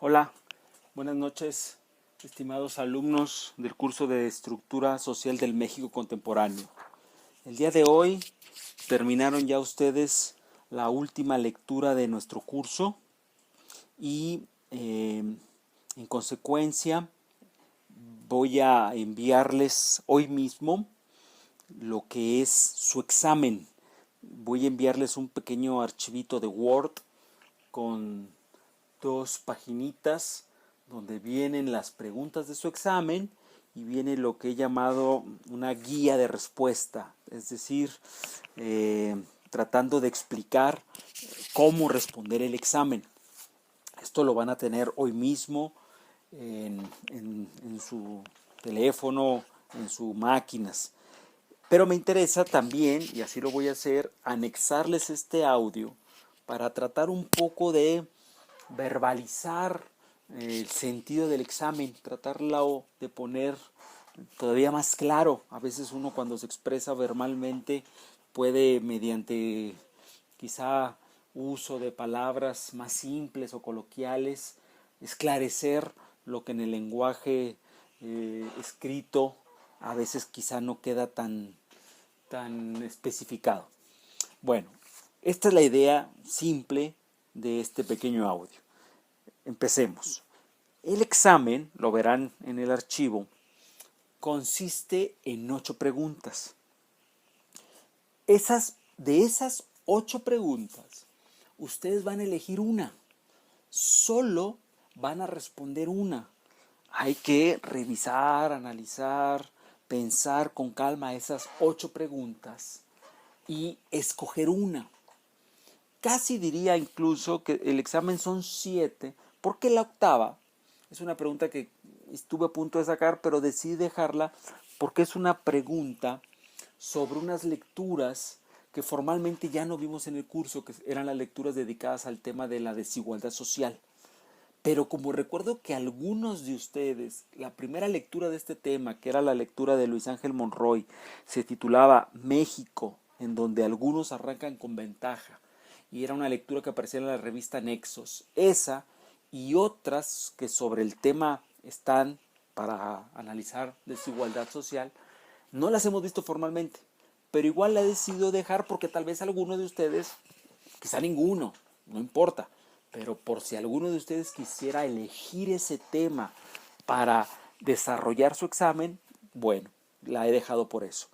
Hola, buenas noches, estimados alumnos del curso de Estructura Social del México Contemporáneo. El día de hoy terminaron ya ustedes la última lectura de nuestro curso y en consecuencia voy a enviarles hoy mismo lo que es su examen. Voy a enviarles un pequeño archivito de Word con 2 paginitas donde vienen las preguntas de su examen y viene lo que he llamado una guía de respuesta, es decir, tratando de explicar cómo responder el examen. Esto lo van a tener hoy mismo en su teléfono, en sus máquinas. Pero me interesa también, y así lo voy a hacer, anexarles este audio para tratar un poco de verbalizar el sentido del examen, tratarlo de poner todavía más claro. A veces uno cuando se expresa verbalmente puede, mediante quizá uso de palabras más simples o coloquiales, esclarecer lo que en el lenguaje escrito a veces quizá no queda tan especificado. Bueno, esta es la idea simple de este pequeño audio. Empecemos. El examen, lo verán en el archivo, consiste en 8 preguntas. De esas 8 preguntas, ustedes van a elegir una. Solo van a responder una. Hay que revisar, analizar, pensar con calma esas 8 preguntas y escoger una. Casi diría incluso que el examen son 7, porque la octava es una pregunta que estuve a punto de sacar, pero decidí dejarla porque es una pregunta sobre unas lecturas que formalmente ya no vimos en el curso, que eran las lecturas dedicadas al tema de la desigualdad social. Pero como recuerdo que algunos de ustedes, la primera lectura de este tema, que era la lectura de Luis Ángel Monroy, se titulaba México, en donde algunos arrancan con ventaja, y era una lectura que aparecía en la revista Nexos. Esa y otras que sobre el tema están para analizar desigualdad social, no las hemos visto formalmente, pero igual la he decidido dejar porque tal vez alguno de ustedes, quizá ninguno, no importa, pero por si alguno de ustedes quisiera elegir ese tema para desarrollar su examen, bueno, la he dejado por eso.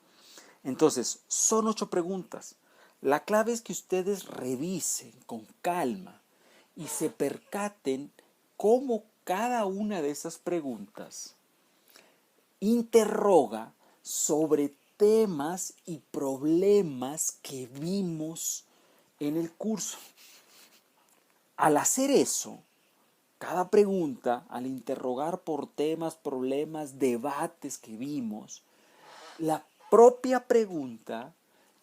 Entonces, son 8 preguntas. La clave es que ustedes revisen con calma y se percaten cómo cada una de esas preguntas interroga sobre temas y problemas que vimos en el curso. Al hacer eso, cada pregunta, al interrogar por temas, problemas, debates que vimos, la propia pregunta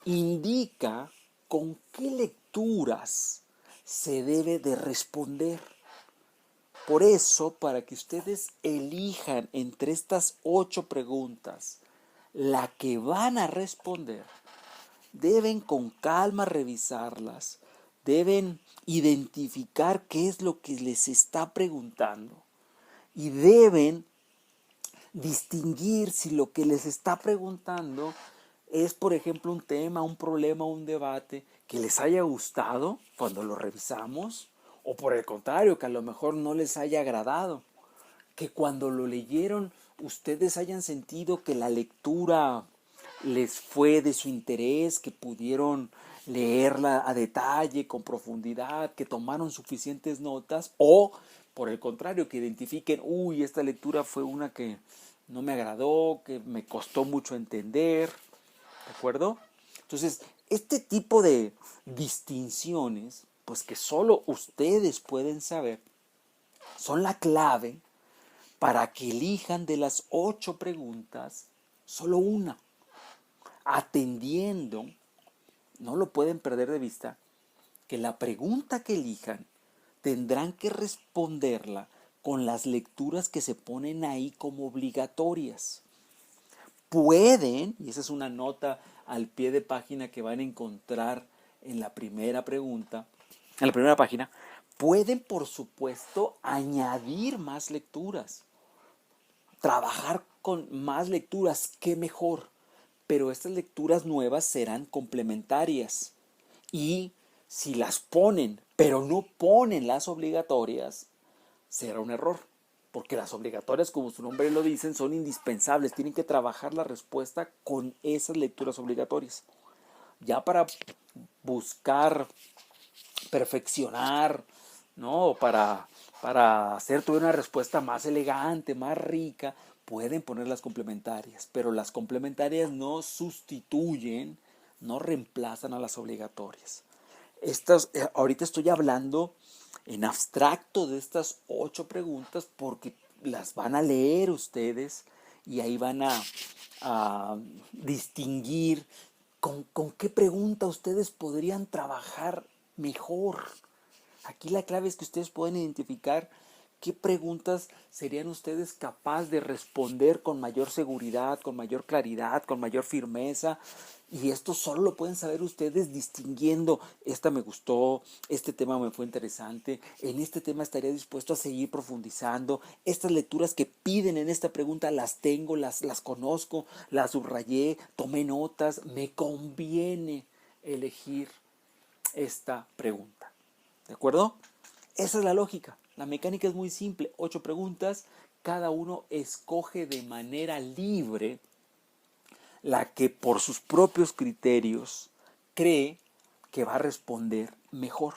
indica con qué lecturas se debe de responder. Por eso, para que ustedes elijan entre estas 8 preguntas la que van a responder, deben con calma revisarlas, deben identificar qué es lo que les está preguntando y deben distinguir si lo que les está preguntando es, por ejemplo, un tema, un problema, un debate que les haya gustado cuando lo revisamos, o por el contrario, que a lo mejor no les haya agradado, que cuando lo leyeron ustedes hayan sentido que la lectura les fue de su interés, que pudieron leerla a detalle, con profundidad, que tomaron suficientes notas, o por el contrario, que identifiquen, uy, esta lectura fue una que no me agradó, que me costó mucho entender, ¿de acuerdo? Entonces, este tipo de distinciones, pues que solo ustedes pueden saber, son la clave para que elijan de las 8 preguntas solo una, atendiendo, no lo pueden perder de vista, que la pregunta que elijan tendrán que responderla con las lecturas que se ponen ahí como obligatorias. Pueden, y esa es una nota al pie de página que van a encontrar en la primera pregunta, en la primera página, Pueden, por supuesto, añadir más lecturas, trabajar con más lecturas, qué mejor. Pero estas lecturas nuevas serán complementarias. Y si las ponen, pero no ponen las obligatorias, será un error. Porque las obligatorias, como su nombre lo dicen, son indispensables. Tienen que trabajar la respuesta con esas lecturas obligatorias. Ya para buscar perfeccionar, ¿no? Para hacer toda una respuesta más elegante, más rica, pueden poner las complementarias, pero las complementarias no sustituyen, no reemplazan a las obligatorias. Ahorita estoy hablando en abstracto de estas 8 preguntas porque las van a leer ustedes y ahí van a distinguir con qué pregunta ustedes podrían trabajar mejor. Aquí la clave es que ustedes pueden identificar qué preguntas serían ustedes capaces de responder con mayor seguridad, con mayor claridad, con mayor firmeza. Y esto solo lo pueden saber ustedes distinguiendo, esta me gustó, este tema me fue interesante, en este tema estaría dispuesto a seguir profundizando, estas lecturas que piden en esta pregunta las tengo, las conozco, las subrayé, tomé notas, me conviene elegir esta pregunta. ¿De acuerdo? Esa es la lógica. La mecánica es muy simple. 8 preguntas. Cada uno escoge de manera libre la que por sus propios criterios cree que va a responder mejor.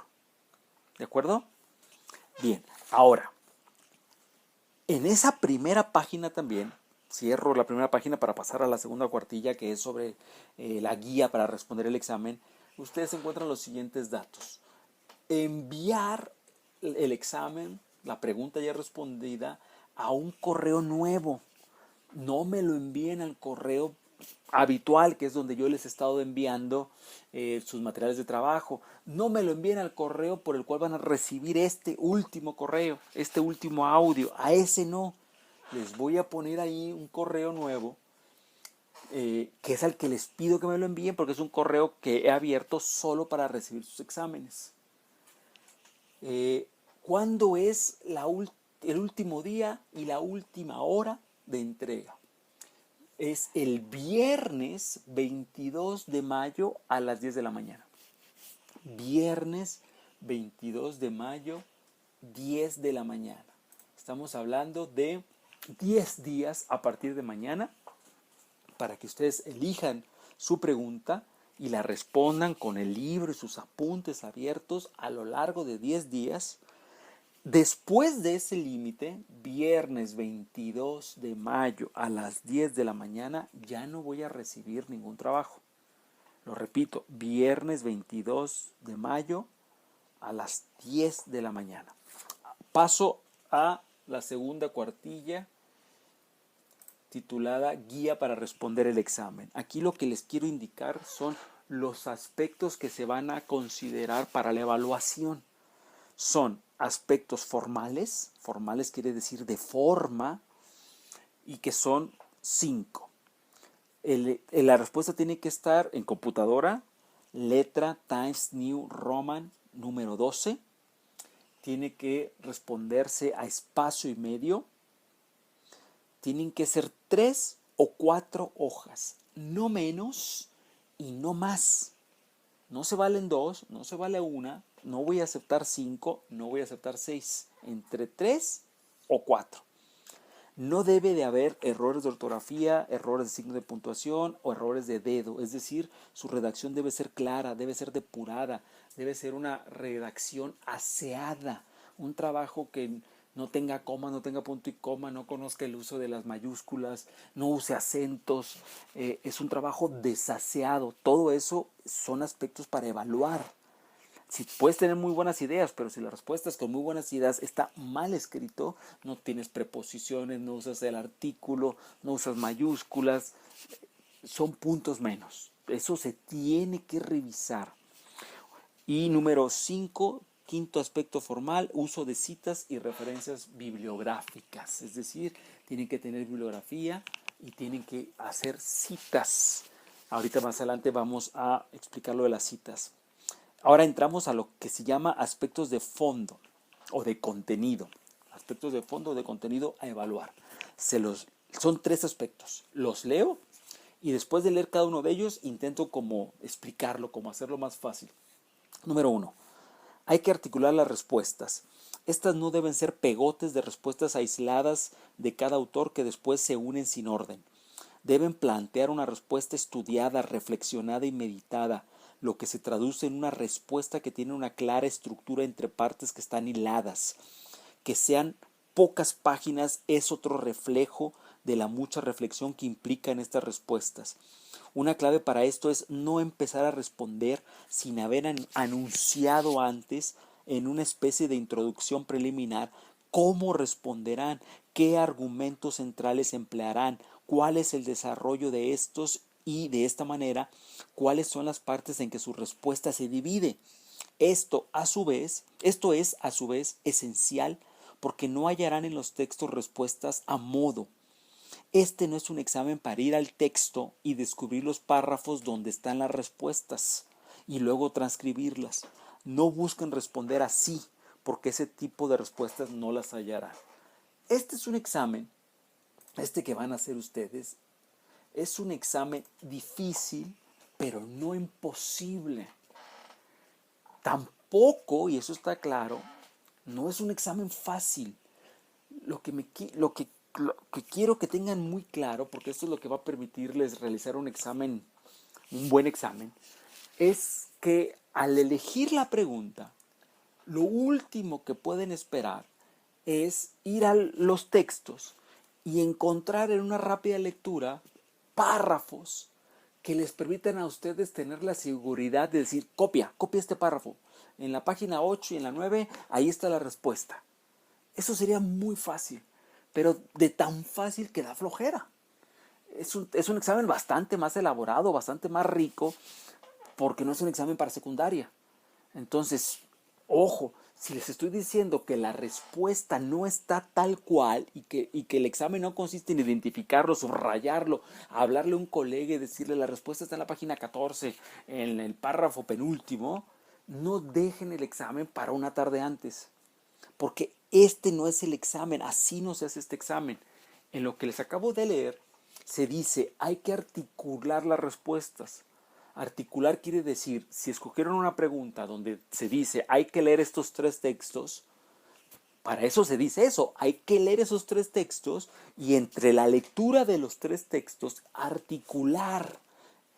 ¿De acuerdo? Bien. Ahora, en esa primera página también, cierro la primera página para pasar a la segunda cuartilla, que es sobre la guía para responder el examen, ustedes encuentran los siguientes datos. Enviar el examen, la pregunta ya respondida, a un correo nuevo. No me lo envíen al correo habitual, que es donde yo les he estado enviando sus materiales de trabajo. No me lo envíen al correo por el cual van a recibir este último correo, este último audio. A ese no. Les voy a poner ahí un correo nuevo, que es al que les pido que me lo envíen, porque es un correo que he abierto solo para recibir sus exámenes. ¿Cuándo es el último día y la última hora de entrega? Es el viernes 22 de mayo a las 10 de la mañana. Viernes 22 de mayo, 10 de la mañana. Estamos hablando de 10 días a partir de mañana para que ustedes elijan su pregunta y la respondan con el libro y sus apuntes abiertos a lo largo de 10 días. Después de ese límite, viernes 22 de mayo a las 10 de la mañana, ya no voy a recibir ningún trabajo. Lo repito, viernes 22 de mayo a las 10 de la mañana. Paso a la segunda cuartilla titulada Guía para responder el examen. Aquí lo que les quiero indicar son los aspectos que se van a considerar para la evaluación. Son aspectos formales, formales quiere decir de forma, y que son 5. La respuesta tiene que estar en computadora, letra Times New Roman número 12, tiene que responderse a espacio y medio, tienen que ser 3 o 4 hojas, no menos y no más. No se valen 2, no se vale 1, no voy a aceptar 5, no voy a aceptar 6, entre 3 o 4. No debe de haber errores de ortografía, errores de signo de puntuación o errores de dedo. Es decir, su redacción debe ser clara, debe ser depurada, debe ser una redacción aseada. Un trabajo que no tenga coma, no tenga punto y coma, no conozca el uso de las mayúsculas, no use acentos. Es un trabajo desaseado. Todo eso son aspectos para evaluar. Si puedes tener muy buenas ideas, pero si la respuesta es con muy buenas ideas está mal escrito, no tienes preposiciones, no usas el artículo, no usas mayúsculas, son puntos menos. Eso se tiene que revisar. Y número 5, quinto aspecto formal, uso de citas y referencias bibliográficas. Es decir, tienen que tener bibliografía y tienen que hacer citas. Ahorita más adelante vamos a explicar lo de las citas. Ahora entramos a lo que se llama aspectos de fondo. o de contenido. Aspectos de fondo o de contenido a evaluar. Son 3 aspectos. Los leo y después de leer cada uno de ellos intento como explicarlo, como hacerlo más fácil. Número 1. Hay que articular las respuestas. Estas no deben ser pegotes de respuestas aisladas de cada autor que después se unen sin orden. Deben plantear una respuesta estudiada, reflexionada y meditada, lo que se traduce en una respuesta que tiene una clara estructura entre partes que están hiladas. Que sean pocas páginas es otro reflejo de la mucha reflexión que implican estas respuestas. Una clave para esto es no empezar a responder sin haber anunciado antes en una especie de introducción preliminar cómo responderán, qué argumentos centrales emplearán, cuál es el desarrollo de estos y de esta manera cuáles son las partes en que su respuesta se divide. Esto es a su vez esencial porque no hallarán en los textos respuestas a modo. Este no es un examen para ir al texto y descubrir los párrafos donde están las respuestas y luego transcribirlas. No busquen responder así, porque ese tipo de respuestas no las hallarán. Este es un examen, que van a hacer ustedes, es un examen difícil, pero no imposible. Tampoco, y eso está claro, no es un examen fácil. Lo que quiero que tengan muy claro, porque esto es lo que va a permitirles realizar un buen examen, es que al elegir la pregunta, lo último que pueden esperar es ir a los textos y encontrar en una rápida lectura párrafos que les permitan a ustedes tener la seguridad de decir, copia este párrafo. En la página 8 y en la 9, ahí está la respuesta. Eso sería muy fácil, pero de tan fácil que da flojera. Es un examen bastante más elaborado, bastante más rico, porque no es un examen para secundaria. Entonces, ojo, si les estoy diciendo que la respuesta no está tal cual y que el examen no consiste en identificarlo, subrayarlo, hablarle a un colega y decirle la respuesta está en la página 14, en el párrafo penúltimo, no dejen el examen para una tarde antes. Porque este no es el examen, así no se hace este examen. En lo que les acabo de leer, se dice, hay que articular las respuestas. Articular quiere decir, si escogieron una pregunta donde se dice, hay que leer estos 3 textos, para eso se dice eso, hay que leer esos 3 textos y entre la lectura de los 3 textos, articular.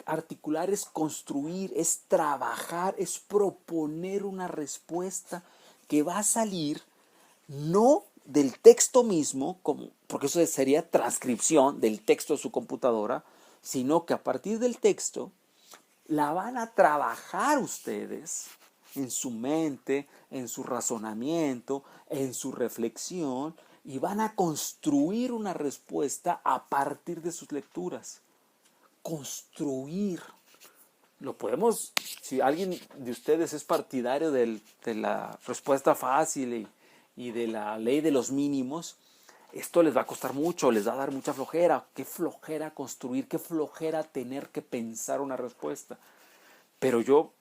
Articular es construir, es trabajar, es proponer una respuesta que va a salir no del texto mismo, porque eso sería transcripción del texto de su computadora, sino que a partir del texto la van a trabajar ustedes en su mente, en su razonamiento, en su reflexión, y van a construir una respuesta a partir de sus lecturas. Construir. Lo podemos, si alguien de ustedes es partidario de la respuesta fácil y de la ley de los mínimos, esto les va a costar mucho, les va a dar mucha flojera. Qué flojera construir, qué flojera tener que pensar una respuesta. Pero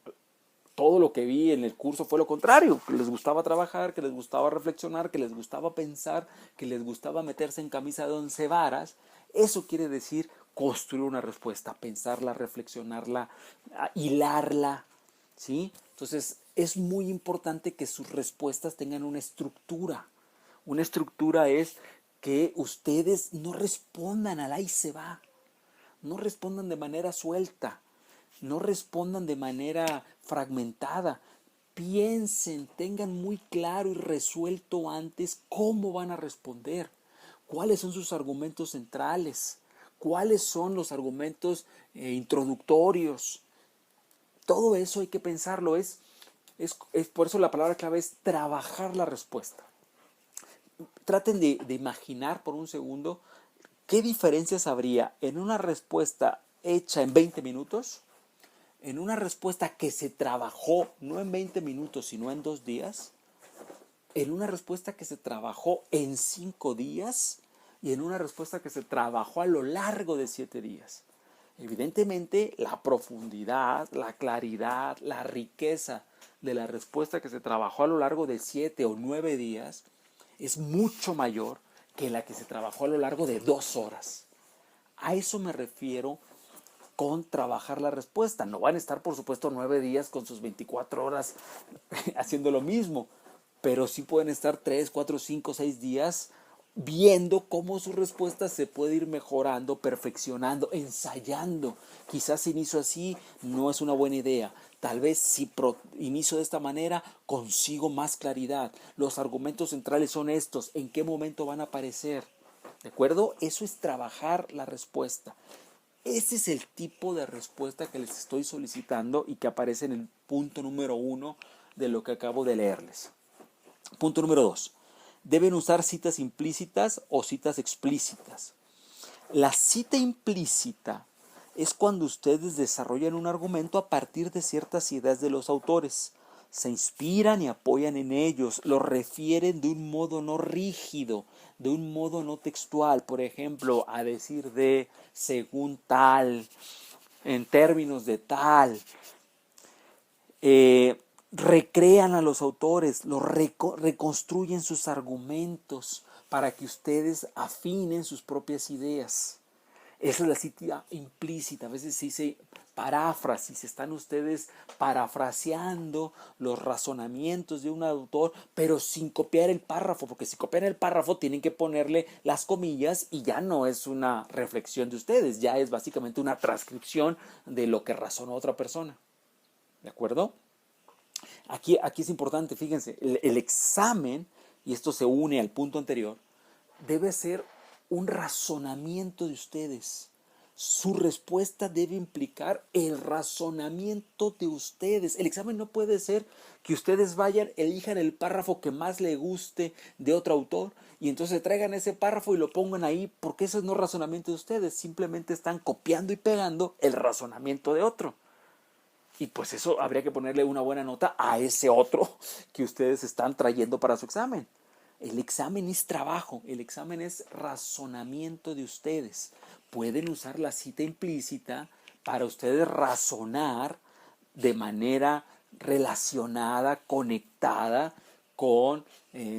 todo lo que vi en el curso fue lo contrario, que les gustaba trabajar, que les gustaba reflexionar, que les gustaba pensar, que les gustaba meterse en camisa de 11 varas. Eso quiere decir construir una respuesta, pensarla, reflexionarla, hilarla, ¿sí? Entonces es muy importante que sus respuestas tengan una estructura. Una estructura es que ustedes no respondan al ahí se va, no respondan de manera suelta, no respondan de manera fragmentada. Piensen, tengan muy claro y resuelto antes cómo van a responder, cuáles son sus argumentos centrales, cuáles son los argumentos introductorios. Todo eso hay que pensarlo, es por eso la palabra clave es trabajar la respuesta. Traten de imaginar por un segundo qué diferencias habría en una respuesta hecha en 20 minutos, en una respuesta que se trabajó no en 20 minutos, sino en 2 días, en una respuesta que se trabajó en 5 días y en una respuesta que se trabajó a lo largo de 7 días. Evidentemente, la profundidad, la claridad, la riqueza de la respuesta que se trabajó a lo largo de 7 o 9 días es mucho mayor que la que se trabajó a lo largo de 2 horas. A eso me refiero con trabajar la respuesta. No van a estar, por supuesto, 9 días con sus 24 horas haciendo lo mismo, pero sí pueden estar 3, 4, 5, 6 días viendo cómo su respuesta se puede ir mejorando, perfeccionando, ensayando. Quizás si inicio así no es una buena idea. Tal vez si inicio de esta manera consigo más claridad. Los argumentos centrales son estos. ¿En qué momento van a aparecer? ¿De acuerdo? Eso es trabajar la respuesta. Ese es el tipo de respuesta que les estoy solicitando y que aparece en el punto número 1 de lo que acabo de leerles. Punto número 2. Deben usar citas implícitas o citas explícitas. La cita implícita es cuando ustedes desarrollan un argumento a partir de ciertas ideas de los autores. Se inspiran y apoyan en ellos, los refieren de un modo no rígido, de un modo no textual, por ejemplo, a decir de, según tal, en términos de tal. Recrean a los autores, los reconstruyen sus argumentos para que ustedes afinen sus propias ideas. Esa es la cita implícita. A veces se dice paráfrasis. Están ustedes parafraseando los razonamientos de un autor, pero sin copiar el párrafo, porque si copian el párrafo tienen que ponerle las comillas y ya no es una reflexión de ustedes, ya es básicamente una transcripción de lo que razonó otra persona. ¿De acuerdo? Aquí es importante, fíjense, el examen, y esto se une al punto anterior, debe ser un razonamiento de ustedes. Su respuesta debe implicar el razonamiento de ustedes. El examen no puede ser que ustedes vayan, elijan el párrafo que más le guste de otro autor y entonces traigan ese párrafo y lo pongan ahí, porque eso no es razonamiento de ustedes. Simplemente están copiando y pegando el razonamiento de otro. Y pues eso habría que ponerle una buena nota a ese otro que ustedes están trayendo para su examen. El examen es trabajo, el examen es razonamiento de ustedes. Pueden usar la cita implícita para ustedes razonar de manera relacionada, conectada con,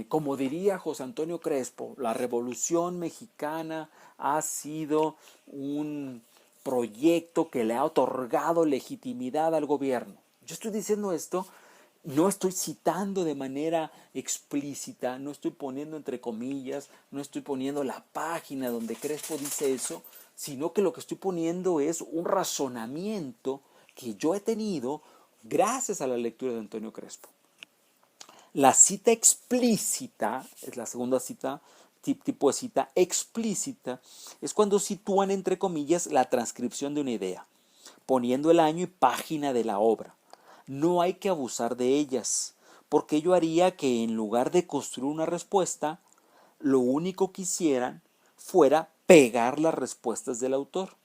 como diría José Antonio Crespo, la Revolución Mexicana ha sido un proyecto que le ha otorgado legitimidad al gobierno. Yo estoy diciendo esto, no estoy citando de manera explícita, no estoy poniendo entre comillas, no estoy poniendo la página donde Crespo dice eso, sino que lo que estoy poniendo es un razonamiento que yo he tenido gracias a la lectura de Antonio Crespo. La cita explícita, es la segunda cita, tipo de cita explícita, es cuando sitúan entre comillas la transcripción de una idea, poniendo el año y página de la obra. No hay que abusar de ellas, porque ello haría que en lugar de construir una respuesta, lo único que hicieran fuera pegar las respuestas del autor.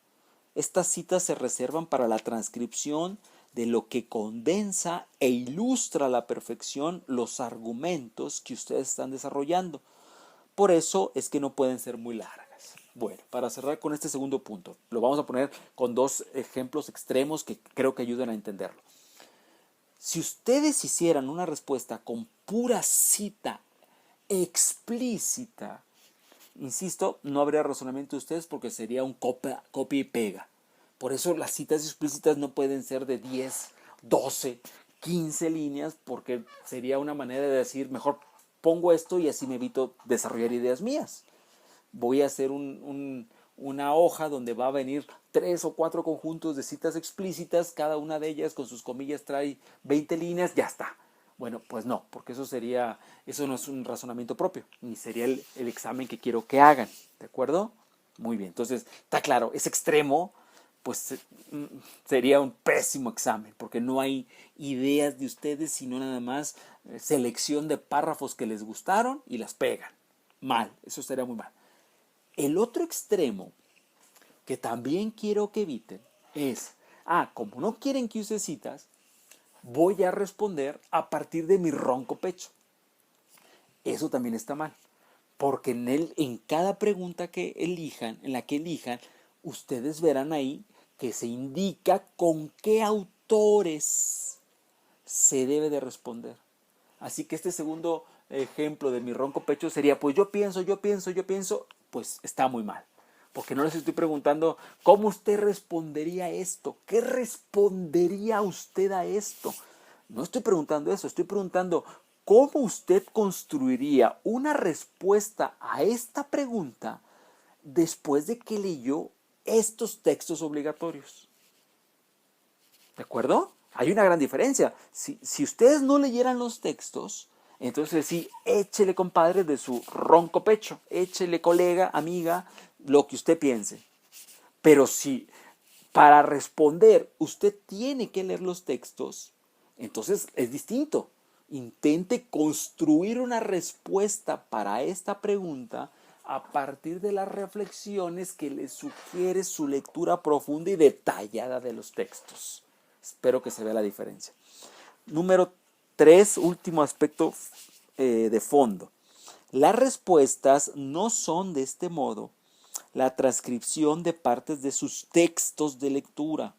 Estas citas se reservan para la transcripción de lo que condensa e ilustra a la perfección los argumentos que ustedes están desarrollando. Por eso es que no pueden ser muy largas. Bueno, para cerrar con este segundo punto, lo vamos a poner con dos ejemplos extremos que creo que ayudan a entenderlo. Si ustedes hicieran una respuesta con pura cita explícita, insisto, no habría razonamiento de ustedes porque sería un copia y pega. Por eso las citas explícitas no pueden ser de 10, 12, 15 líneas porque sería una manera de decir, mejor pongo esto y así me evito desarrollar ideas mías. Voy a hacer una hoja donde va a venir 3 o 4 conjuntos de citas explícitas, cada una de ellas con sus comillas trae 20 líneas, ya está. Bueno, pues no, porque eso no es un razonamiento propio, ni sería el examen que quiero que hagan, ¿de acuerdo? Muy bien, entonces, está claro, es extremo, pues sería un pésimo examen, porque no hay ideas de ustedes, sino nada más selección de párrafos que les gustaron y las pegan. Mal, eso estaría muy mal. El otro extremo que también quiero que eviten es, como no quieren que use citas, voy a responder a partir de mi ronco pecho. Eso también está mal, porque en cada pregunta que elijan, en la que elijan, ustedes verán ahí que se indica con qué autores se debe de responder. Así que este segundo ejemplo de mi ronco pecho sería, pues yo pienso, pues está muy mal. Porque no les estoy preguntando cómo usted respondería a esto, qué respondería usted a esto. No estoy preguntando eso, estoy preguntando cómo usted construiría una respuesta a esta pregunta después de que leyó estos textos obligatorios. ¿De acuerdo? Hay una gran diferencia. Si ustedes no leyeran los textos, entonces sí, échele, compadre, de su ronco pecho. Échele, colega, amiga, lo que usted piense. Pero si para responder usted tiene que leer los textos, entonces es distinto. Intente construir una respuesta para esta pregunta a partir de las reflexiones que le sugiere su lectura profunda y detallada de los textos. Espero que se vea la diferencia. Número 3, último aspecto de fondo. Las respuestas no son de este modo la transcripción de partes de sus textos de lectura.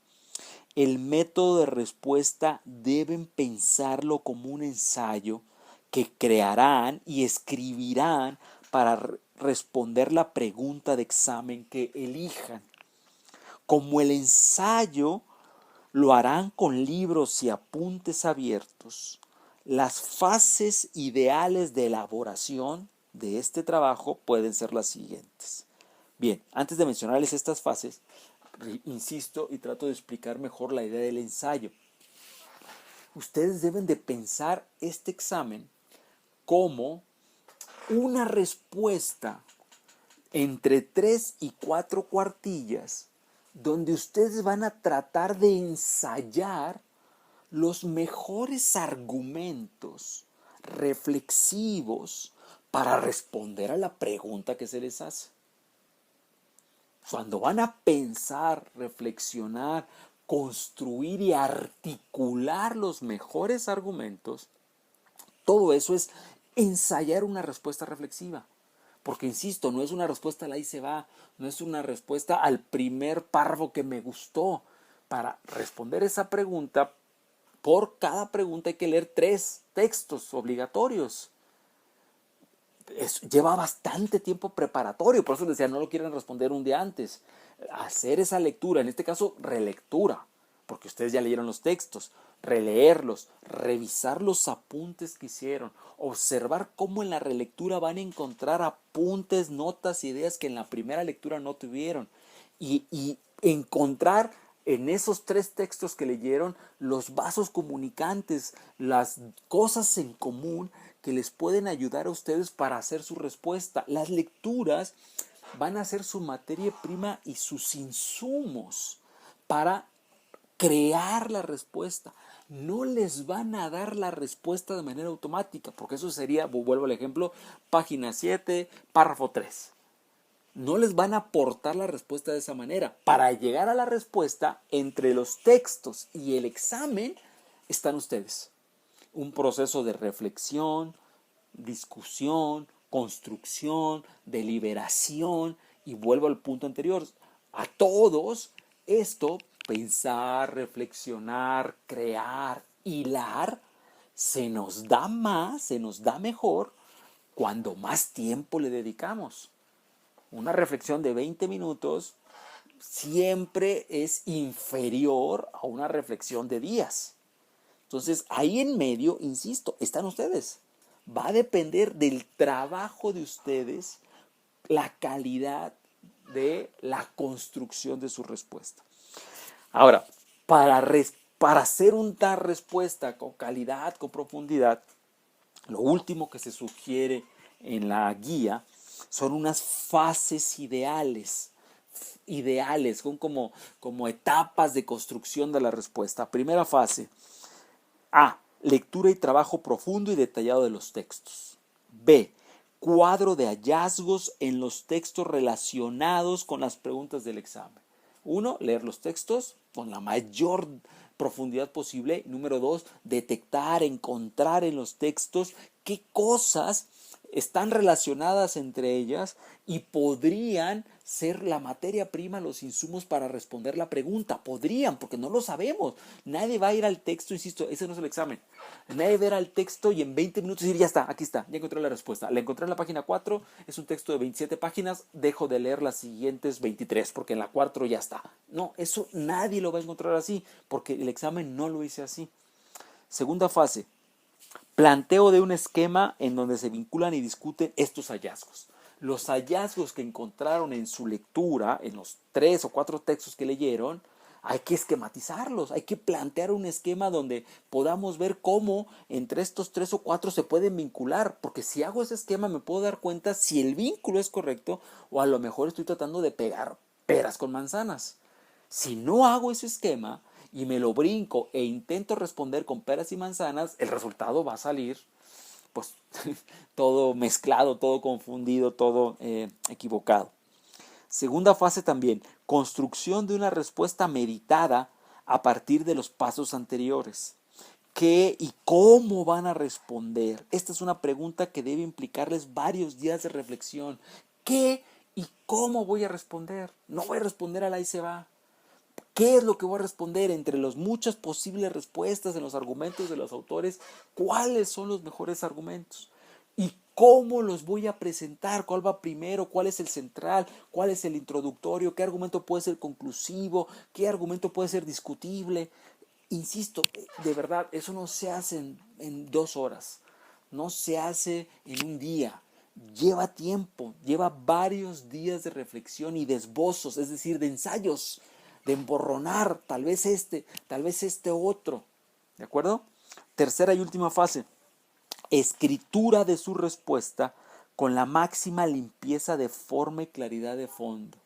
El método de respuesta deben pensarlo como un ensayo que crearán y escribirán para responder la pregunta de examen que elijan. Como el ensayo lo harán con libros y apuntes abiertos, las fases ideales de elaboración de este trabajo pueden ser las siguientes. Bien, antes de mencionarles estas fases, insisto y trato de explicar mejor la idea del ensayo. Ustedes deben de pensar este examen como una respuesta entre 3 y 4 cuartillas donde ustedes van a tratar de ensayar los mejores argumentos reflexivos para responder a la pregunta que se les hace. Cuando van a pensar, reflexionar, construir y articular los mejores argumentos, todo eso es ensayar una respuesta reflexiva. Porque, insisto, no es una respuesta al ahí se va, no es una respuesta al primer párrafo que me gustó. Para responder esa pregunta, por cada pregunta hay que leer 3 textos obligatorios. Lleva bastante tiempo preparatorio, por eso les decía, no lo quieren responder un día antes. Hacer esa lectura, en este caso relectura, porque ustedes ya leyeron los textos, releerlos, revisar los apuntes que hicieron, observar cómo en la relectura van a encontrar apuntes, notas, ideas que en la primera lectura no tuvieron, y encontrar en esos 3 textos que leyeron los vasos comunicantes, las cosas en común que les pueden ayudar a ustedes para hacer su respuesta. Las lecturas van a ser su materia prima y sus insumos para crear la respuesta. No les van a dar la respuesta de manera automática, porque eso sería, vuelvo al ejemplo, página 7, párrafo 3. No les van a aportar la respuesta de esa manera. Para llegar a la respuesta, entre los textos y el examen, están ustedes. Un proceso de reflexión, discusión, construcción, deliberación, y vuelvo al punto anterior. A todos esto, pensar, reflexionar, crear, hilar, se nos da más, se nos da mejor cuando más tiempo le dedicamos. Una reflexión de 20 minutos siempre es inferior a una reflexión de días. Entonces, ahí en medio, insisto, están ustedes. Va a depender del trabajo de ustedes la calidad de la construcción de su respuesta. Ahora, para hacer una respuesta con calidad, con profundidad, lo último que se sugiere en la guía son unas fases ideales, son como etapas de construcción de la respuesta. Primera fase, A, lectura y trabajo profundo y detallado de los textos. B, cuadro de hallazgos en los textos relacionados con las preguntas del examen. 1, leer los textos con la mayor profundidad posible. Número 2, detectar, encontrar en los textos qué cosas están relacionadas entre ellas y podrían ser la materia prima, los insumos para responder la pregunta. Podrían, porque no lo sabemos. Nadie va a ir al texto, insisto, ese no es el examen. Nadie va a ir al texto y en 20 minutos decir, ya está, aquí está, ya encontré la respuesta. La encontré en la página 4, es un texto de 27 páginas, dejo de leer las siguientes 23, porque en la 4 ya está. No, eso nadie lo va a encontrar así, porque el examen no lo hice así. Segunda fase, planteo de un esquema en donde se vinculan y discuten estos hallazgos. Los hallazgos que encontraron en su lectura, en los 3 o 4 textos que leyeron, hay que esquematizarlos, hay que plantear un esquema donde podamos ver cómo entre estos 3 o 4 se pueden vincular, porque si hago ese esquema me puedo dar cuenta si el vínculo es correcto o a lo mejor estoy tratando de pegar peras con manzanas. Si no hago ese esquema y me lo brinco e intento responder con peras y manzanas, el resultado va a salir pues todo mezclado, todo confundido, todo equivocado. Segunda fase también, construcción de una respuesta meditada a partir de los pasos anteriores. ¿Qué y cómo van a responder? Esta es una pregunta que debe implicarles varios días de reflexión. ¿Qué y cómo voy a responder? No voy a responder al ahí se va. ¿Qué es lo que voy a responder entre las muchas posibles respuestas en los argumentos de los autores? ¿Cuáles son los mejores argumentos? ¿Y cómo los voy a presentar? ¿Cuál va primero? ¿Cuál es el central? ¿Cuál es el introductorio? ¿Qué argumento puede ser conclusivo? ¿Qué argumento puede ser discutible? Insisto, de verdad, eso no se hace en 2 horas. No se hace en un día. Lleva tiempo, lleva varios días de reflexión y de esbozos, es decir, de ensayos, de emborronar, tal vez este otro. ¿De acuerdo? Tercera y última fase, escritura de su respuesta con la máxima limpieza de forma y claridad de fondo.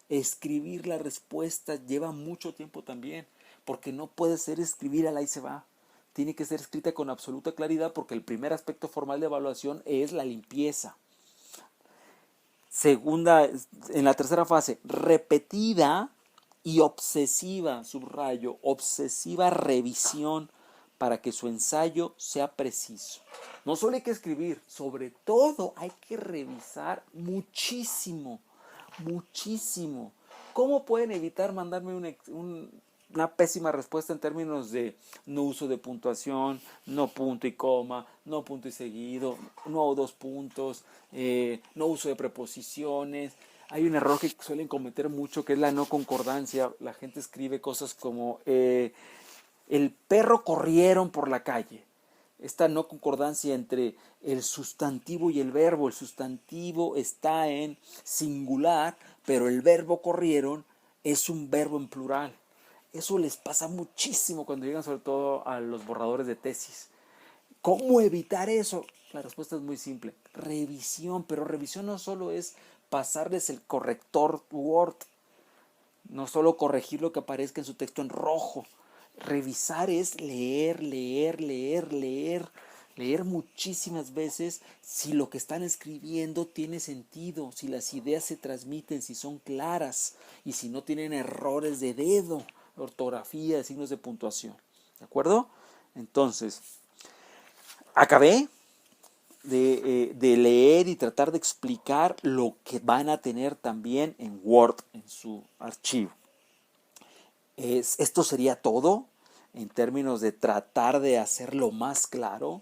Escribir la respuesta lleva mucho tiempo también, porque no puede ser escribir al ahí se va. Tiene que ser escrita con absoluta claridad porque el primer aspecto formal de evaluación es la limpieza. Segunda, en la tercera fase, repetida y obsesiva, subrayo, obsesiva revisión para que su ensayo sea preciso. No solo hay que escribir, sobre todo hay que revisar muchísimo, muchísimo. ¿Cómo pueden evitar mandarme una pésima respuesta en términos de no uso de puntuación, no punto y coma, no punto y seguido, no 2 puntos, no uso de preposiciones? Hay un error que suelen cometer mucho que es la no concordancia. La gente escribe cosas como el perro corrieron por la calle. Esta no concordancia entre el sustantivo y el verbo. El sustantivo está en singular, pero el verbo corrieron es un verbo en plural. Eso les pasa muchísimo cuando llegan sobre todo a los borradores de tesis. ¿Cómo evitar eso? La respuesta es muy simple. Revisión, pero revisión no solo es pasarles el corrector Word, no solo corregir lo que aparezca en su texto en rojo. Revisar es leer, leer, leer, leer, leer muchísimas veces si lo que están escribiendo tiene sentido, si las ideas se transmiten, si son claras y si no tienen errores de dedo, ortografía, de signos de puntuación. ¿De acuerdo? Entonces, acabé de leer y tratar de explicar lo que van a tener también en Word, en su archivo. Esto sería todo en términos de tratar de hacerlo más claro.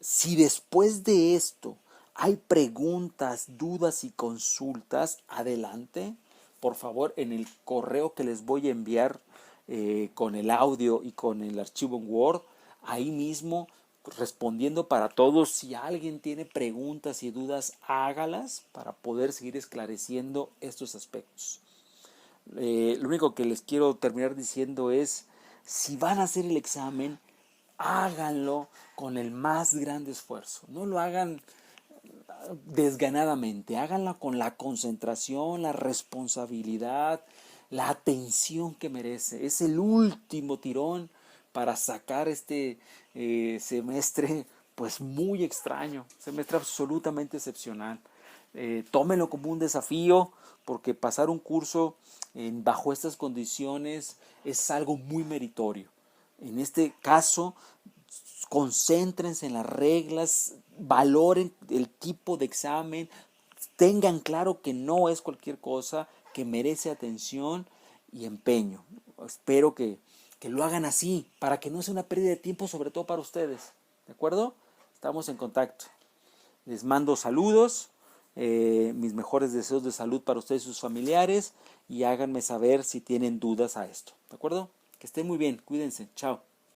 Si después de esto hay preguntas, dudas y consultas, adelante. Por favor, en el correo que les voy a enviar con el audio y con el archivo en Word, ahí mismo respondiendo para todos. Si alguien tiene preguntas y dudas, hágalas para poder seguir esclareciendo estos aspectos. Lo único que les quiero terminar diciendo es, si van a hacer el examen, háganlo con el más grande esfuerzo. No lo hagan desganadamente, háganlo con la concentración, la responsabilidad, la atención que merece. Es el último tirón para sacar este semestre pues muy extraño, semestre absolutamente excepcional. Tómenlo como un desafío, porque pasar un curso bajo estas condiciones es algo muy meritorio. En este caso, concéntrense en las reglas, valoren el tipo de examen, tengan claro que no es cualquier cosa, que merece atención y empeño. Espero que lo hagan así, para que no sea una pérdida de tiempo, sobre todo para ustedes. ¿De acuerdo? Estamos en contacto. Les mando saludos, mis mejores deseos de salud para ustedes y sus familiares, y háganme saber si tienen dudas a esto. ¿De acuerdo? Que estén muy bien, cuídense, chao.